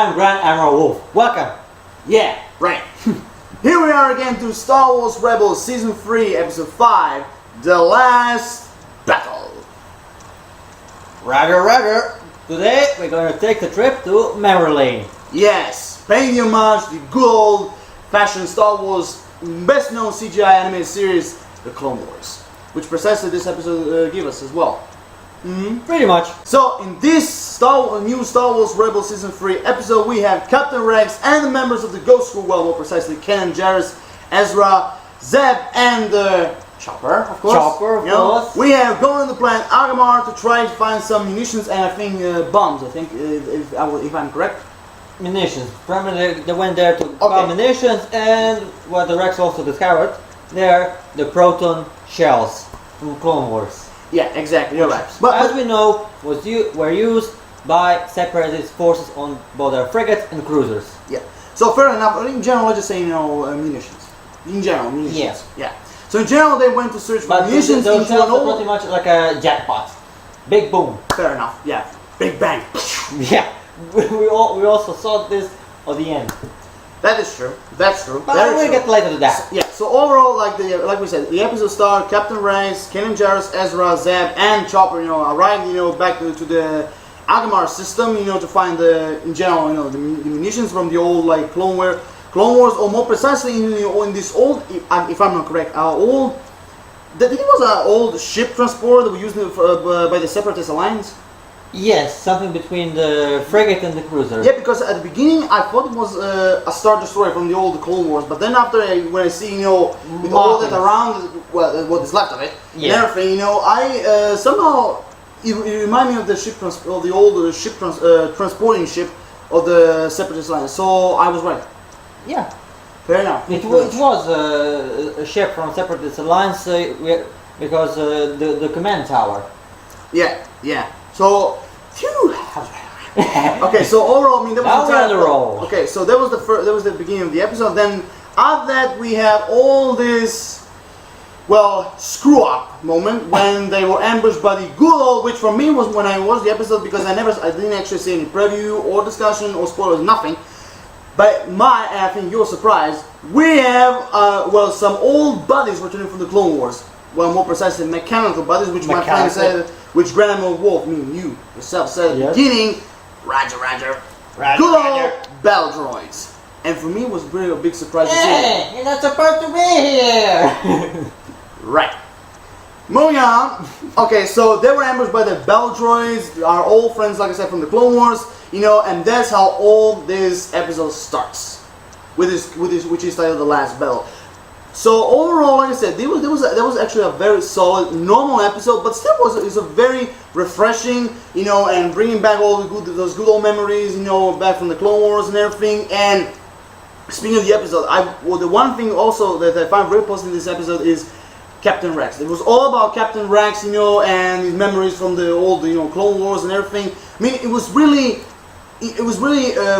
I'm Grand Admiral Wolf. Welcome. Yeah, right. Here we are again to Star Wars Rebels Season 3, Episode 5, The Last Battle. Roger. Today we're going to take the trip to memory lane. Yes, paying the homage to the good old-fashioned Star Wars best-known CGI animated series, The Clone Wars, which precisely this episode gives us as well. Pretty much. So, in this new Star Wars Rebels Season 3 episode, we have Captain Rex and the members of the Ghost Crew, well, more precisely, Ken and Jarrus, Ezra, Zeb, and Chopper, of course. Course. We have gone on the planet Agamar to try to find some munitions and I think bombs, I think, if I'm correct. Munitions. Remember they went there to find munitions, and what the Rex also discovered, they're the proton shells from Clone Wars. Yeah, exactly, you're right. But as we know, were used by separatist forces on both their frigates and cruisers. Yeah. So fair enough. In general, let's just say munitions. In general, munitions. Yes. Yeah. So in general, they went to search for munitions those into shells an old. are pretty much like a jackpot. Big boom. Fair enough. Yeah. Big bang. Yeah. We also saw this at the end. That is true. That's true. But we'll get later to that. Yeah. So overall, like we said, the episode started. Captain Rex, Ken and Jarrus, Ezra, Zeb, and Chopper, arrived, back to the Agamar system, to find in general, the munitions from the old Clone Wars, or more precisely in this old, if I'm not correct, old. I think it was an old ship transport that we used by the Separatist Alliance. Yes, something between the frigate and the cruiser. Yeah, because at the beginning I thought it was a Star Destroyer from the old Clone Wars, but then after when I see, with all that around, well, what is left of it, and everything, I somehow it reminded me of the ship of the old ship transporting ship of the Separatist Alliance. So I was right. Yeah. Fair enough. It was a ship from Separatist Alliance because the command tower. Yeah. So, phew. Okay, so overall, I mean, that was now we're on the roll. Okay, so that was the beginning of the episode. Then after that, we have all this, well, screw up moment when they were ambushed by the good old, which for me was when I watched the episode, because I didn't actually see any preview or discussion or spoilers, nothing. But I think you're surprised. We have some old buddies returning from the Clone Wars. Well, more precisely, mechanical buddies, which my friend said, which Grand Admiral Wolf, meaning you yourself, said at the beginning. Roger. Good old battle droids. And for me, it was really a big surprise to see. Hey, you're not supposed to be here. Right. Moving on. Okay, so they were ambushed by the battle droids, our old friends, like I said, from the Clone Wars. And that's how all this episode starts, with this, which is titled The Last Battle. So overall, like I said, there was actually a very solid, normal episode, but still it's a very refreshing, and bringing back all those good old memories, back from the Clone Wars and everything. And speaking of the episode, the one thing also that I find very positive in this episode is Captain Rex. It was all about Captain Rex, and his memories from the old, Clone Wars and everything. I mean, it was really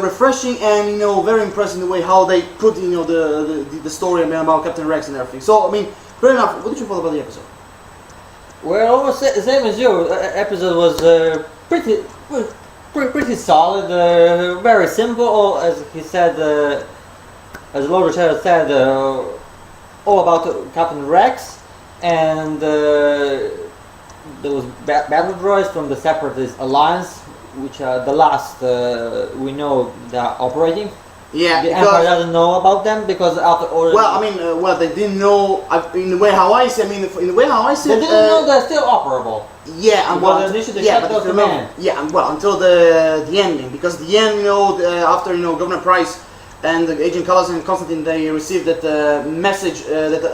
refreshing and very impressive in the way how they put the story about Captain Rex and everything. So I mean, fair enough. What did you feel about the episode? Well, almost the same as you. The episode was pretty solid, very simple. As he said, as Lord Richard said, all about Captain Rex, and there was battle droids from the Separatist Alliance, which are the last we know they are operating. Yeah, the Empire doesn't know about them because after all. Well, I mean, they didn't know. In the way how I see, they didn't know they're still operable. Yeah, and well, until the ending, because the end, after Governor Price and the Agent Callas and Constantine, they received that message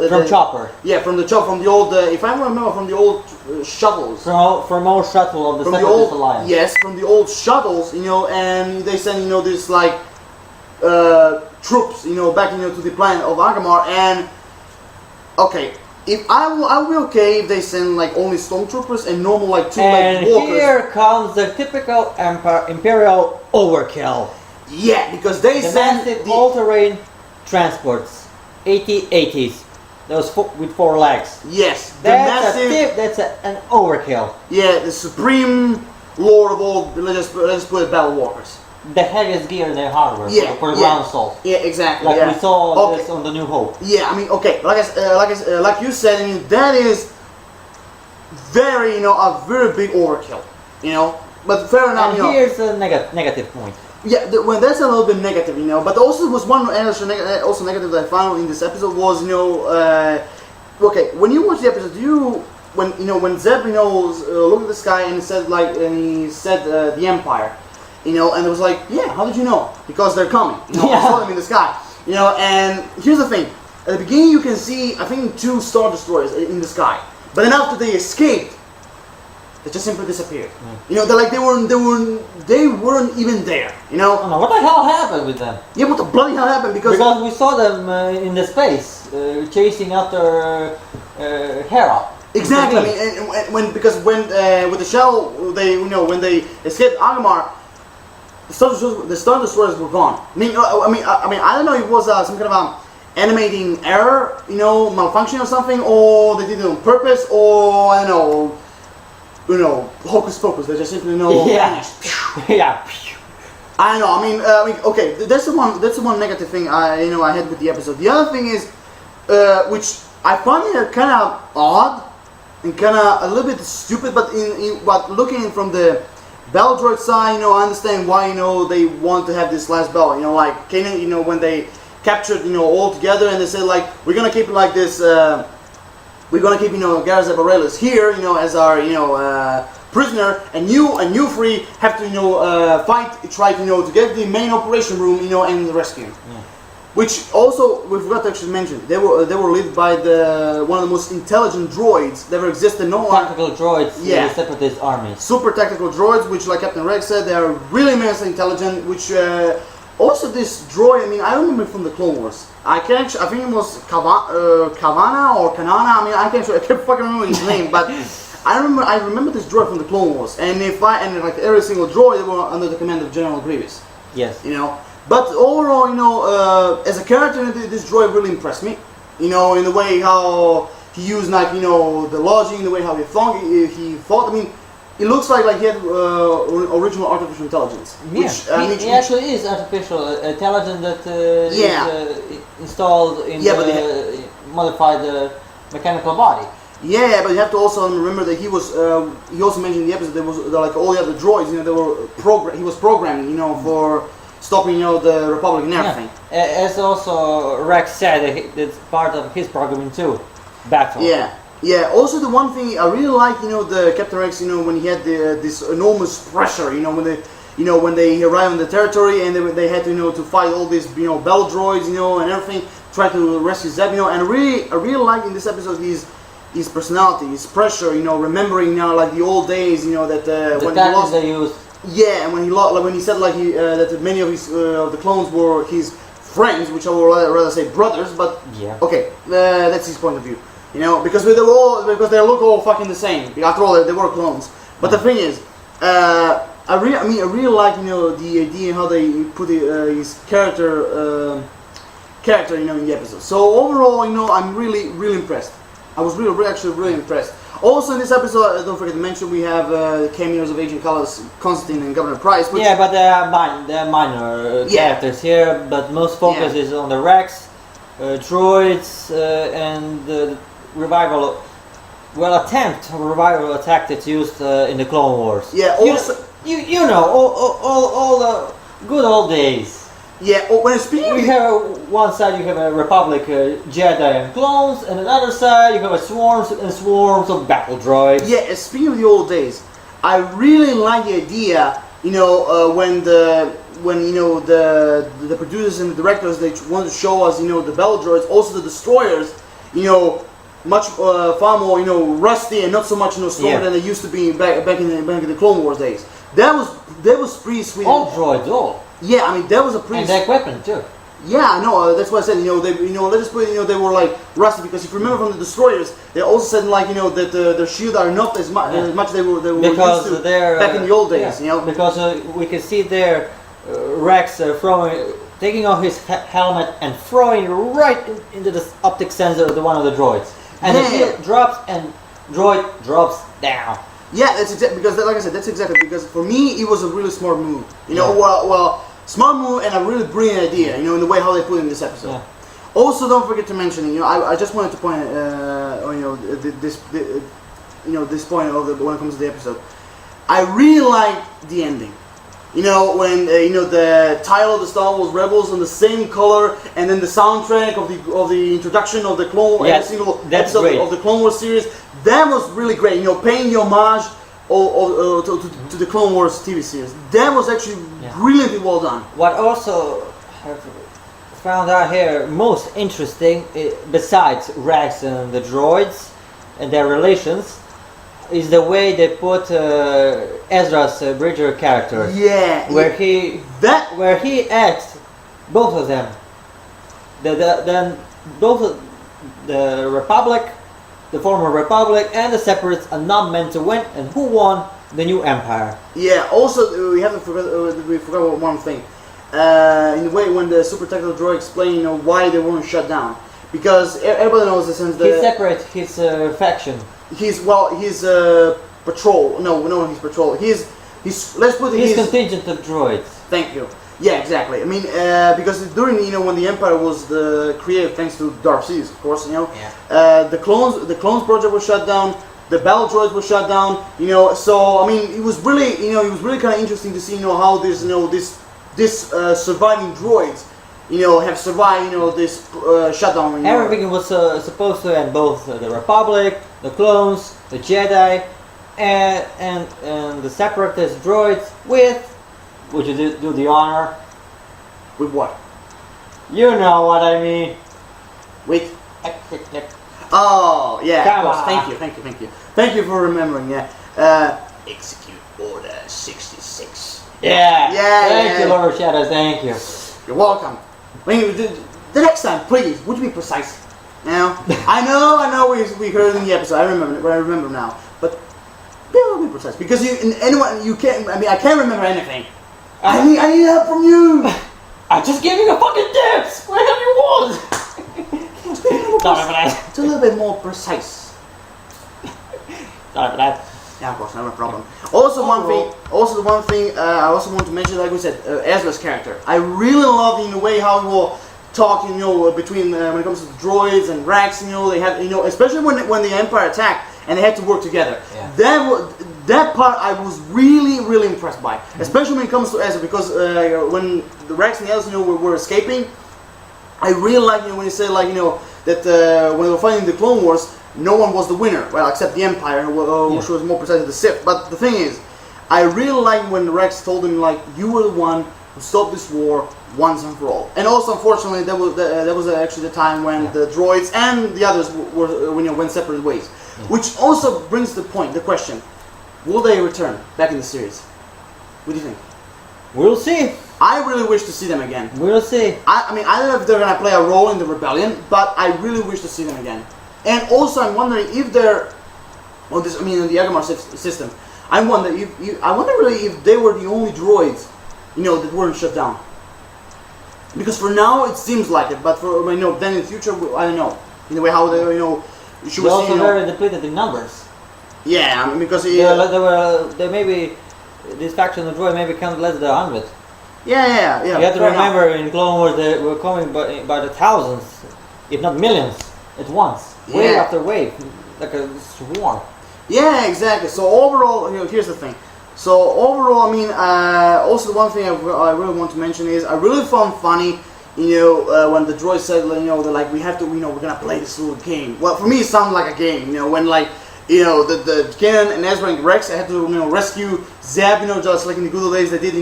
from Chopper. Yeah, from the old, if I remember, from the old shuttles. From old shuttle of the Separatist Alliance. Yes, from the old shuttles, and they send this troops, back to the planet of Agamar. And okay, if I'll be okay if they send only stormtroopers and normal two walkers. And here comes the typical Imperial overkill. Yeah, because they send massive all-terrain transports, AT-ATs, those with 4 legs. Yes, that's an overkill. Yeah, the supreme lord of all. Let's put it, battle walkers. the heaviest gear in their hardware for the ground assault. Yeah, exactly. Like we saw Okay. this on the New Hope. Yeah, I mean, okay, like you said, I mean, that is very, a very big overkill, But fair enough, And here's a negative point. Yeah, well, that's a little bit negative, But also, there was one also negative that I found in this episode was, okay, when you watch the episode, when Zeb, looked at the sky and he said the Empire, and it was like, yeah, how did you know? Because they're coming. I saw them in the sky, And here's the thing: at the beginning, you can see, I think, 2 Star Destroyers in the sky, but then after they escaped, they just simply disappeared. They weren't even there. Oh, no, what the hell happened with them? Yeah, what the bloody hell happened? Because we saw them in the space chasing after Hera. Exactly. I mean, when with the shell, when they escaped Agamar, the Star Destroyers were gone. I mean, I don't know if it was some kind of animating error, malfunction or something, or they did it on purpose, or I don't know, hocus pocus. They just simply vanished. Yeah. I don't know. I mean, okay. That's the one negative thing I had with the episode. The other thing is, which I find it kind of odd and kind of a little bit stupid, but but looking from the Bell droid side, I understand why they want to have this last bell. Like Kanan, when they captured all together and they said like we're gonna keep it like this. We're gonna keep Garza Bareilles here, as our prisoner, and you three have to try to get the main operation room, and rescue him. Yeah. Which also we forgot to actually mention, they were led by one of the most intelligent droids that ever existed. Tactical droids in the separatist army. Super tactical droids, which, like Captain Rex said, they are really immensely intelligent. Which also this droid, I remember from the Clone Wars. I think it was Kavana or Kanana. I can't fucking remember his name, but I remember this droid from the Clone Wars. And like every single droid, they were under the command of General Grievous. Yes. But overall, as a character, this droid really impressed me. In the way how he used, the logic, in the way how he thought. It looks like he had original artificial intelligence. Yeah, he actually is artificial intelligence that is installed in the modified mechanical body. Yeah, but you have to also remember that he was. He also mentioned in the episode there was like all the other droids. They were he was programming. For stopping the Republic and everything. Yeah. As also Rex said, it's part of his programming too. Battle. Yeah. Yeah. Also, the one thing I really like, the Captain Rex, when he had this enormous pressure, when they arrived on the territory and they had to fight all these, bell droids, and everything, try to rescue Zeb, and I really like in this episode his personality, his pressure, remembering now like the old days, that when he lost. They used. Yeah, and when he said that many of his the clones were his friends, which I would rather say brothers, but yeah. Okay, that's his point of view. Because they look all fucking the same. After all, they were clones. But the thing is, I really like the idea how they put his character in the episode. So overall, I'm really impressed. I was actually really impressed. Also in this episode, don't forget to mention we have cameos of Agent Constantine and Governor Price. Yeah, but they are minor characters here. But most focus is on the Rex, droids, and the revival attack that's used in the Clone Wars. Yeah, also all the good old days. Yeah, when speaking, we have one side you have a Republic Jedi and clones, and another side you have swarms and swarms of battle droids. Yeah, speaking of the old days, I really like the idea. When the producers and the directors they want to show us, the battle droids, also the destroyers, much far more, rusty and not so much, stronger than they used to be back in the Clone Wars days. That was pretty sweet. All droids, all. Yeah, that was a pretty. And their equipment too. Yeah, no, that's what I said. Let's just put, they were like rusty because if you remember from the destroyers, they also said that their shield are not as much as they were because used to they're back in the old days. Because we can see there Rex taking off his helmet and throwing right into the optic sensor of one of the droids, and the shield drops and droid drops down. Yeah, that's exactly because, like I said, that's exactly because for me it was a really smart move. You know, Yeah. well, smart move and a really brilliant idea. You know, in the way how they put it in this episode. Yeah. Also, don't forget to mention. You know, I just wanted to point, this point of when it comes to the episode. I really liked the ending. You know, when the title of the Star Wars Rebels on the same color, and then the soundtrack of the introduction of the Clone Yes, every single that's episode great. of the Clone Wars series. That was really great. You know, paying the homage to the Clone Wars TV series. That was actually brilliantly well done. What also have found out here most interesting, besides Rex and the droids and their relations, is the way they put Ezra's Bridger character. Yeah, where he acts both of them. Then both of the Republic, the former Republic, and the Separatists are not meant to win, and who won? The new Empire. Yeah. Also, we forgot one thing. In the way when the super technical droid explained why they weren't shut down, because everybody knows the sense that He separates his faction. he's patrol. No, he's patrol. He's let's put it. His contingent of droids. Thank you. Yeah, exactly. I mean, because during when the Empire was created thanks to Darth Sidious, of course, the clones project was shut down. The battle droids were shut down. So I mean, it was really kind of interesting to see how this surviving droids have survived this shutdown. Everything was supposed to end, both the Republic, the clones, the Jedi, and the Separatist droids with. Would you do the honor? With what? You know what I mean. With oh yeah. Come of course. on. Thank you for remembering. Yeah. Execute Order 66. Yeah. Thank you, yeah. Lord Shadows. Thank you. You're welcome. I mean, the next time, please, would you be precise? I know we heard in the episode. I remember now. But be a little bit precise because you can't. I mean, I can't remember anything. I need help from you. I just gave you a fucking tips. What the hell you want? Sorry for that. It's a little bit more precise. Sorry for that. Yeah, of course, not a problem. Also, the one thing I also want to mention, like we said, Ezra's character. I really love in the way how he will talk, between when it comes to the droids and Rex. They had, especially when the Empire attacked and they had to work together. Yeah. That part I was really impressed by, especially when it comes to Ezra, because when the Rex and the others were escaping, I really like when he said that when they were fighting the Clone Wars, no one was the winner, well, except the Empire, which was more precisely the Sith. But the thing is, I really like when Rex told him you were the one who stopped this war once and for all. And also, unfortunately, that was actually the time when the droids and the others went separate ways. Which also brings the question. Will they return back in the series? What do you think? We'll see. I really wish to see them again. We'll see. I mean, I don't know if they're going to play a role in the rebellion, but I really wish to see them again. And also, I'm wondering if they're in the Agamar system. I wonder really if they were the only droids, that weren't shut down. Because for now it seems like it, but for then in the future, I don't know. In the way how they They're also very depleted in numbers. Yeah, I mean, because they maybe this faction of droid maybe counted less than 100. Yeah. You have to remember in Clone Wars they were coming by the thousands, if not millions, at once, wave after wave, like a swarm. Yeah, exactly. So overall, here's the thing. So overall, I mean, also the one thing I really want to mention is I really found funny, when the droid said, we have to, we're gonna play this little game. Well, for me, it sounded like a game. When the Kanan and Ezra and Rex had to rescue Zeb, just like in the good old days they did,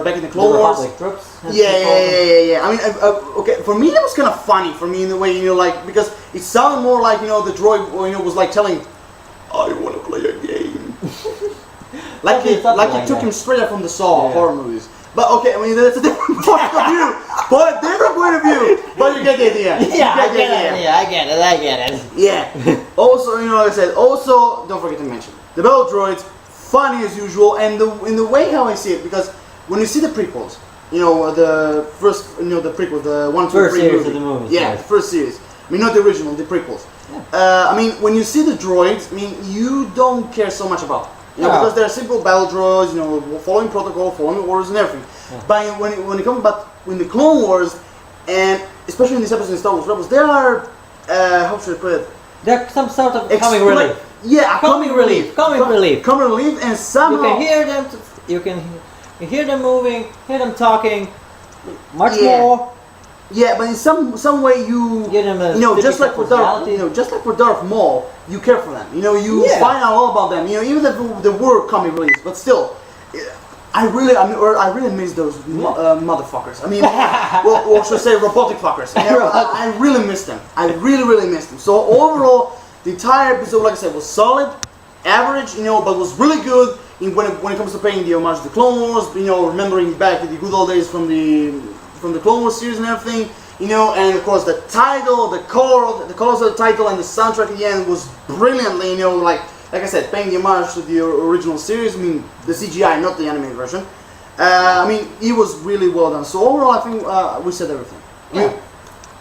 back in the Clone Wars. Republic troops. Yeah. I mean, okay, for me that was kind of funny. For me in the way, because it sounded more like the droid, was like telling, I want to play a game. like it took him straight up from the Saw horror movies. But okay, I mean that's a different point of view. But you get the idea. I get it. Yeah. Also, like I said, don't forget to mention the battle droids, funny as usual, and in the way how I see it, because when you see the prequels, the first, the prequel, the 1, 2, 3 first series movie. of the movies. Yeah, yes. the first series. I mean, not the original, the prequels. Yeah. I mean, when you see the droids, I mean, you don't care so much about. You know, Yeah. because they're simple battle droids, you know, following protocol, following orders and everything. Yeah. But when it comes about in the Clone Wars, and especially in this episode in Star Wars Rebels, there are how should I put it? They're some sort of comic Expla- relief. Yeah, Comic relief. Comic relief. Comic relief, and You somehow can hear them. You can hear them moving, hear them talking. Much Yeah. more. yeah, but in some way you Give them a you know, just typical like for Darth, personality. you know, just like for Darth Maul, you care for them. You know, you Yeah. find out all about them. You know, even if they were comic reliefs, but still, I really miss those motherfuckers. I mean, well, or should I say robotic fuckers? You know, I really miss them. I really miss them. So overall, the entire episode, like I said, was solid, average, you know, but was really good when it comes to paying the homage to the Clone Wars. You know, remembering back to the good old days from the Clone Wars series and everything. You know, and of course the title, the colors of the title, and the soundtrack at the end was brilliantly, you know, like I said, paying the homage to the original series. I mean, the CGI, not the animated version. I mean, it was really well done. So overall, I think we said everything. Yeah.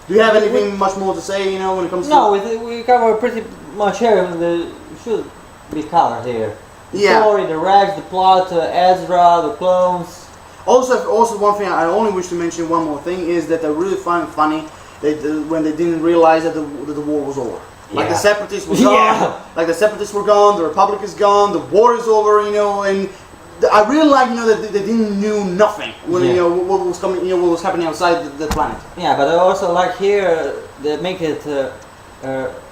Do you have anything much more to say? You know, when it comes No, to we cover pretty much here. The should be covered here. The Yeah. story, the Rex, the plot, Ezra, the clones. Also, one thing I only wish to mention one more thing is that I really find funny that when they didn't realize that the war was over. Like the Yeah. separatists were gone. Yeah. Like the separatists were gone. The Republic is gone. The war is over. You know, and I really like, you know, that they didn't knew nothing when you Yeah. know what was coming. You know, what was happening outside the planet. Yeah, but I also like here they make it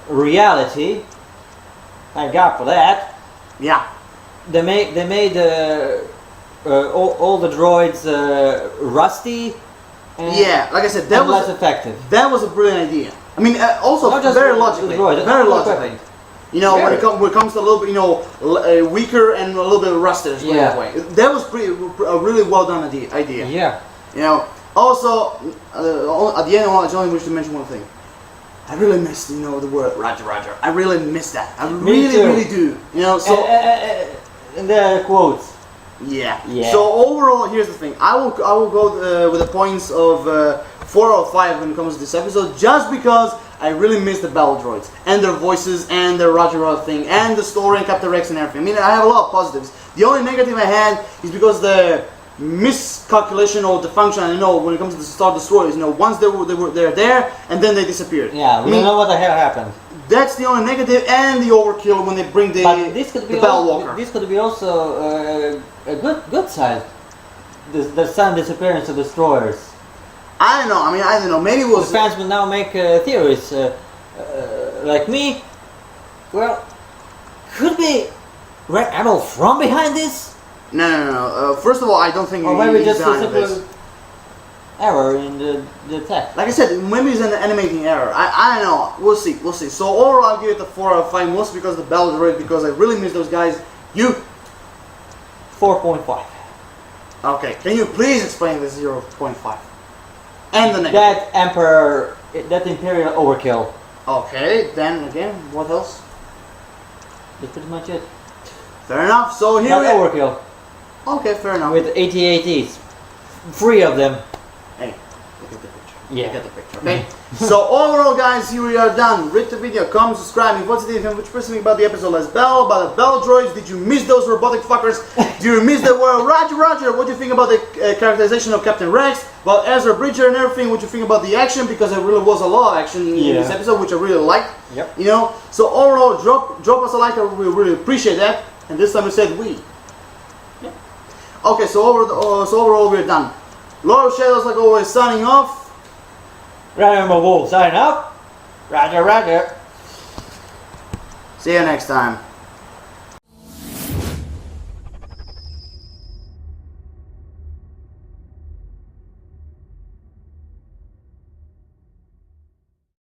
reality. Thank God for that. Yeah. They made all the droids rusty. And Yeah. Like I said, that and was less effective. that was a brilliant idea. I mean, also Not just very the logically. droid, Very all logically. equipment. You know, when Very. it comes to a little bit, you know, weaker and a little bit rusted as well. Yeah. That way. That was a really well done idea. Yeah. You know, also at the end, I just only wish to mention one thing. I really missed, you know, the word Roger, Roger. I really miss that. I Me really, too. really do. You know, so And the quotes. yeah. Yeah. So overall, here's the thing. I will go with the points of 4 or 5 when it comes to this episode, just because I really miss the battle droids and their voices and the Roger Roger thing and the story and Captain Rex and everything. I mean, I have a lot of positives. The only negative I had is because the miscalculation or the function. I know when it comes to the Star Destroyers, you know, once they're there and then they disappeared. Yeah, we I mean, don't know what the hell happened. that's the only negative, and the overkill when they bring the But this could be Battle also, Walker. this could be also a good side. The sudden disappearance of destroyers. I don't know. I mean, I don't know. Maybe it The was. fans will now make theories. Like me, well, could be Red Admiral from behind this, No. First of all, I don't think or maybe he's just a behind this. simple error in the text. Like I said, maybe it's an animating error. I don't know. We'll see. So overall, I'll give it a 4 out of 5, mostly because of the battle droid, because I really miss those guys. You 4.5. okay? Can you please explain the 0.5 and the negative? That Emperor, that Imperial overkill. Okay. Then again, what else? That's pretty much it. Fair enough. So here Not we. overkill. Okay, fair enough. With 80-80s. 3 of them. Hey, look at the picture. Yeah. Look at the picture. Okay. So overall, guys, here we are done. Rate the video, comment, subscribe. If what's the which person about the episode as Bell, about the Bell droids? Did you miss those robotic fuckers? Do you miss the word Roger Roger? What do you think about the characterization of Captain Rex? About Ezra Bridger and everything? What do you think about the action? Because there really was a lot of action in this episode, which I really liked. Yep. You know. So overall, drop us a like. We really appreciate that. And this time I said we. Yeah. Okay. So overall, we're done. Lord of Shadows, like always, signing off. Random Wolf signing up. Roger, Roger. See you next time.